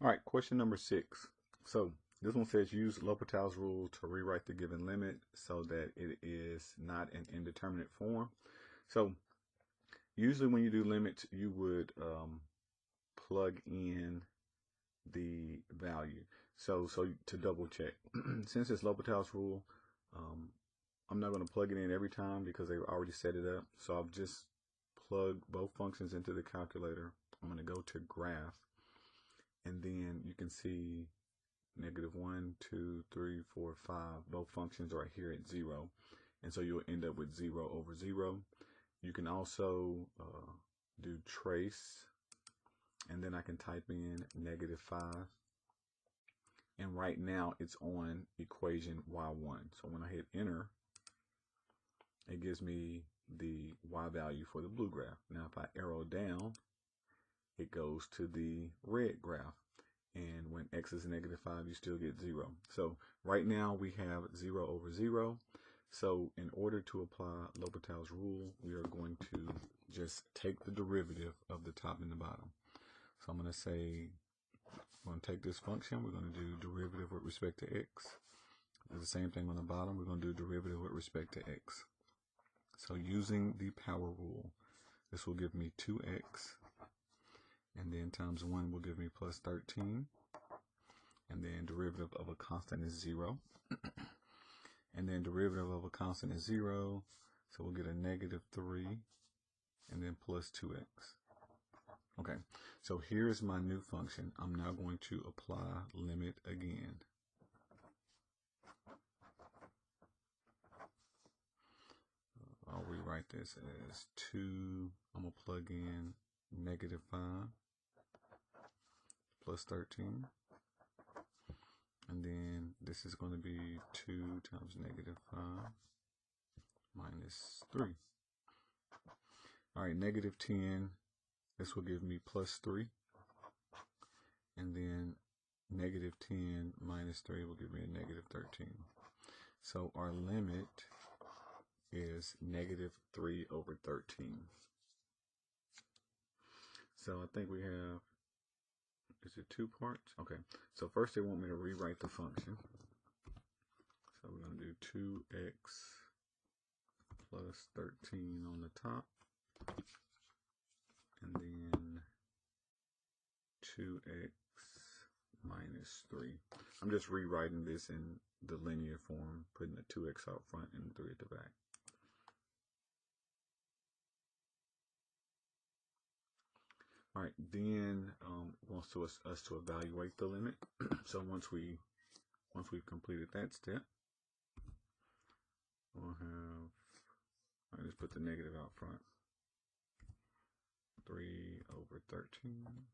All right, question number 6. So this one says use L'Hopital's rule to rewrite the given limit so that it is not an indeterminate form. So usually when you do limits, you would plug in the value. So to double check, since it's L'Hopital's rule, I'm not going to plug it in every time because they've already set it up. So I've just plugged both functions into the calculator. I'm going to go to graph, and then you can see -1, 2, 3, 4, 5. Both functions are here at 0. And so you'll end up with 0 over 0. You can also do trace, and then I can type in -5. And right now it's on equation y1. So when I hit enter, it gives me the y value for the blue graph. Now if I arrow down, it goes to the red graph. And when x is -5, you still get 0. So right now we have 0 over 0. So in order to apply L'Hopital's rule, we are going to just take the derivative of the top and the bottom. So I'm going to say, we're going to take this function, we're going to do derivative with respect to x. Do the same thing on the bottom, we're going to do derivative with respect to x. So using the power rule, this will give me 2x, and then times 1 will give me plus 13. And then derivative of a constant is 0. And then derivative of a constant is 0. So we'll get a -3 and then plus 2x. Okay, so here's my new function. I'm now going to apply limit again. I'll rewrite this as 2. I'm going to plug in -5 plus 13. And then this is going to be 2 times -5 minus 3. All right, -10. This will give me plus 3. And then -10 minus 3 will give me a -13. So our limit is -3 over 13. So I think we have, is it 2 parts? Okay, so first they want me to rewrite the function. So we're going to do 2x plus 13 on the top, and then 2x minus 3. I'm just rewriting this in the linear form, putting the 2x out front and 3 at the back. All right, then wants us to evaluate the limit. So once we've completed that step, we'll have, I just put the negative out front. 3 over 13.